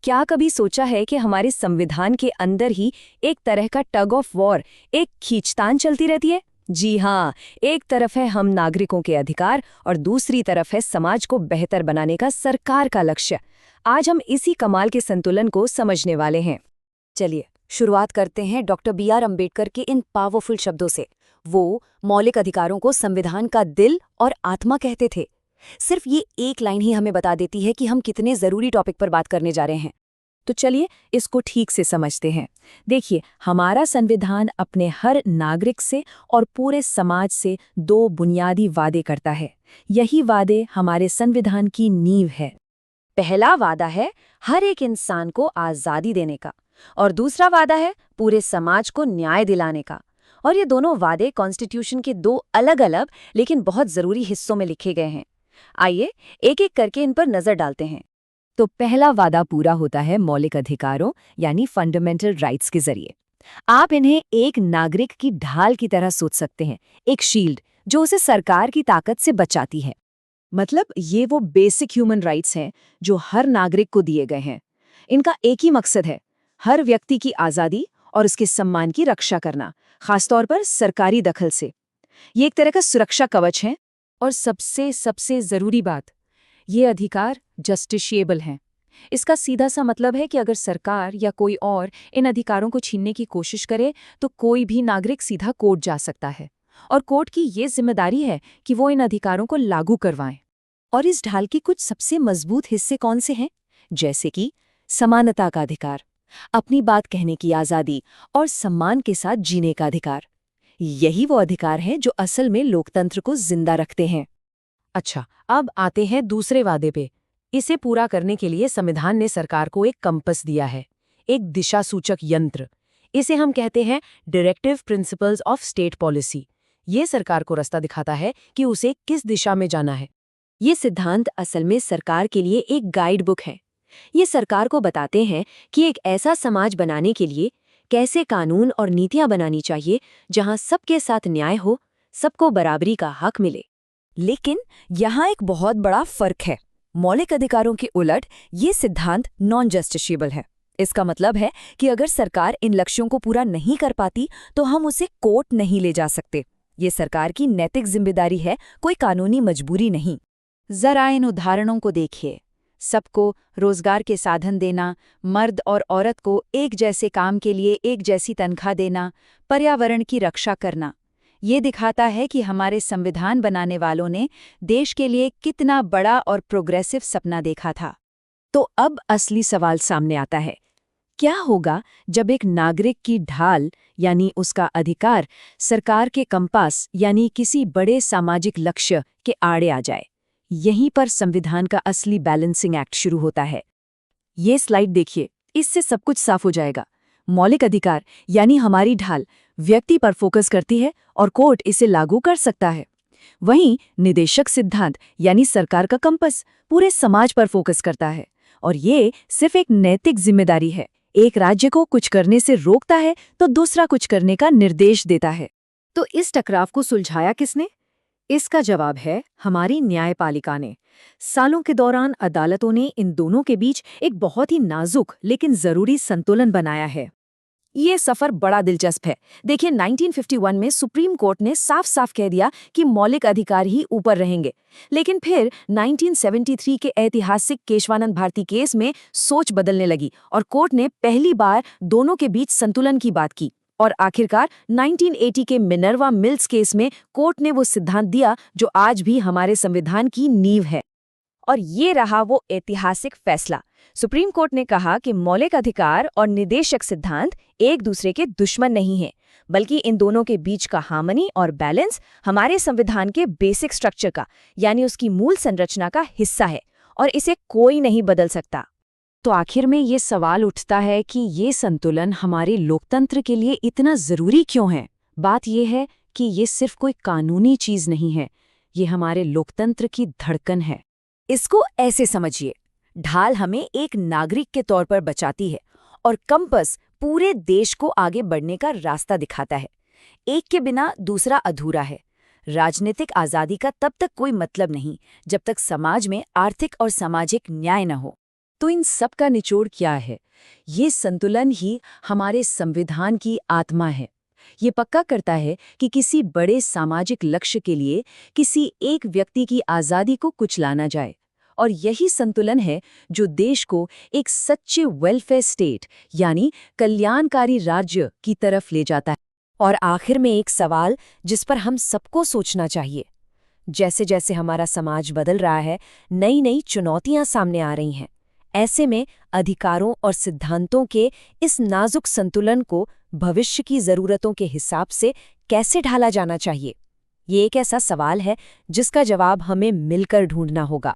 क्या कभी सोचा है कि हमारे संविधान के अंदर ही एक तरह का टग ऑफ वॉर, एक खींचतान चलती रहती है? जी हाँ, एक तरफ है हम नागरिकों के अधिकार और दूसरी तरफ है समाज को बेहतर बनाने का सरकार का लक्ष्य। आज हम इसी कमाल के संतुलन को समझने वाले हैं। चलिए शुरुआत करते हैं डॉक्टर बी.आर. अम्बेडकर के इन पावरफुल शब्दों से। वो मौलिक अधिकारों को संविधान का दिल और आत्मा कहते थे। सिर्फ ये एक लाइन ही हमें बता देती है कि हम कितने जरूरी टॉपिक पर बात करने जा रहे हैं। तो चलिए इसको ठीक से समझते हैं। देखिए, हमारा संविधान अपने हर नागरिक से और पूरे समाज से दो बुनियादी वादे करता है। यही वादे हमारे संविधान की नींव है। पहला वादा है हर एक इंसान को आज़ादी देने का, और दूसरा वादा है पूरे समाज को न्याय दिलाने का। और ये दोनों वादे कॉन्स्टिट्यूशन के दो अलग अलग लेकिन बहुत जरूरी हिस्सों में लिखे गए हैं। आइए एक एक करके इन पर नजर डालते हैं। तो पहला वादा पूरा होता है मौलिक अधिकारों यानी फंडामेंटल राइट्स के जरिए। आप इन्हें एक नागरिक की ढाल की तरह सोच सकते हैं, एक शील्ड जो उसे सरकार की ताकत से बचाती है। मतलब ये वो बेसिक ह्यूमन राइट्स हैं जो हर नागरिक को दिए गए हैं। इनका एक ही मकसद है, हर व्यक्ति की आज़ादी और उसके सम्मान की रक्षा करना, खासतौर पर सरकारी दखल से। ये एक तरह का सुरक्षा कवच है। और सबसे ज़रूरी बात, ये अधिकार जस्टिशिएबल हैं। इसका सीधा सा मतलब है कि अगर सरकार या कोई और इन अधिकारों को छीनने की कोशिश करे तो कोई भी नागरिक सीधा कोर्ट जा सकता है, और कोर्ट की ये जिम्मेदारी है कि वो इन अधिकारों को लागू करवाएं। और इस ढाल के कुछ सबसे मजबूत हिस्से कौन से हैं? जैसे कि समानता का अधिकार, अपनी बात कहने की आज़ादी और सम्मान के साथ जीने का अधिकार। यही वो अधिकार हैं जो असल में लोकतंत्र को जिंदा रखते हैं। अच्छा, अब आते हैं दूसरे वादे पे। इसे पूरा करने के लिए संविधान ने सरकार को एक कंपस दिया है, एक दिशा सूचक यंत्र। इसे हम कहते हैं directive principles of state policy. ये सरकार को रास्ता दिखाता है कि उसे किस दिशा में जाना है। ये सिद्धांत असल में सरकार के लिए एक गाइड बुक है। ये सरकार को बताते हैं कि एक ऐसा समाज बनाने के लिए कैसे कानून और नीतियां बनानी चाहिए जहां सबके साथ न्याय हो, सबको बराबरी का हक मिले। लेकिन यहाँ एक बहुत बड़ा फर्क है। मौलिक अधिकारों के उलट ये सिद्धांत नॉन जस्टिशिएबल है। इसका मतलब है कि अगर सरकार इन लक्ष्यों को पूरा नहीं कर पाती तो हम उसे कोर्ट नहीं ले जा सकते। ये सरकार की नैतिक जिम्मेदारी है, कोई कानूनी मजबूरी नहीं। जरा इन उदाहरणों को देखिए। सबको रोजगार के साधन देना, मर्द और औरत को एक जैसे काम के लिए एक जैसी तनख्वाह देना, पर्यावरण की रक्षा करना। ये दिखाता है कि हमारे संविधान बनाने वालों ने देश के लिए कितना बड़ा और प्रोग्रेसिव सपना देखा था। तो अब असली सवाल सामने आता है, क्या होगा जब एक नागरिक की ढाल यानी उसका अधिकार सरकार के कंपास यानी किसी बड़े सामाजिक लक्ष्य के आड़े आ जाए? यहीं पर संविधान का असली बैलेंसिंग एक्ट शुरू होता है। ये स्लाइड देखिए, इससे सब कुछ साफ हो जाएगा। मौलिक अधिकार यानी हमारी ढाल व्यक्ति पर फोकस करती है और कोर्ट इसे लागू कर सकता है। वहीं निदेशक सिद्धांत यानी सरकार का कंपस पूरे समाज पर फोकस करता है, और ये सिर्फ एक नैतिक जिम्मेदारी है। एक राज्य को कुछ करने से रोकता है तो दूसरा कुछ करने का निर्देश देता है। तो इस टकराव को सुलझाया किसने? इसका जवाब है हमारी न्यायपालिका ने। सालों के दौरान अदालतों ने इन दोनों के बीच एक बहुत ही नाजुक लेकिन जरूरी संतुलन बनाया है। ये सफर बड़ा दिलचस्प है। देखिए, 1951 में सुप्रीम कोर्ट ने साफ साफ कह दिया कि मौलिक अधिकार ही ऊपर रहेंगे। लेकिन फिर 1973 के ऐतिहासिक केशवानंद भारती केस में सोच बदलने लगी और कोर्ट ने पहली बार दोनों के बीच संतुलन की बात की। और आखिरकार 1980 के मिनर्वा मिल्स केस में कोर्ट ने वो सिद्धांत दिया जो आज भी हमारे संविधान की नींव है। और ये रहा वो ऐतिहासिक फैसला। सुप्रीम कोर्ट ने कहा कि मौलिक अधिकार और निदेशक सिद्धांत एक दूसरे के दुश्मन नहीं हैं, बल्कि इन दोनों के बीच का हार्मनी और बैलेंस हमारे संविधान के बेसिक स्ट्रक्चर का यानी उसकी मूल संरचना का हिस्सा है, और इसे कोई नहीं बदल सकता। तो आखिर में ये सवाल उठता है कि ये संतुलन हमारे लोकतंत्र के लिए इतना जरूरी क्यों है? बात यह है कि ये सिर्फ कोई कानूनी चीज नहीं है, ये हमारे लोकतंत्र की धड़कन है। इसको ऐसे समझिए, ढाल हमें एक नागरिक के तौर पर बचाती है और कंपस पूरे देश को आगे बढ़ने का रास्ता दिखाता है। एक के बिना दूसरा अधूरा है। राजनीतिक आज़ादी का तब तक कोई मतलब नहीं जब तक समाज में आर्थिक और सामाजिक न्याय न हो। तो इन सब का निचोड़ क्या है? ये संतुलन ही हमारे संविधान की आत्मा है। ये पक्का करता है कि किसी बड़े सामाजिक लक्ष्य के लिए किसी एक व्यक्ति की आज़ादी को कुचला ना जाए। और यही संतुलन है जो देश को एक सच्चे वेलफेयर स्टेट यानी कल्याणकारी राज्य की तरफ ले जाता है। और आखिर में एक सवाल जिस पर हम सबको सोचना चाहिए। जैसे जैसे हमारा समाज बदल रहा है, नई नई चुनौतियां सामने आ रही हैं। ऐसे में अधिकारों और सिद्धांतों के इस नाजुक संतुलन को भविष्य की जरूरतों के हिसाब से कैसे ढाला जाना चाहिए? ये एक ऐसा सवाल है जिसका जवाब हमें मिलकर ढूंढना होगा।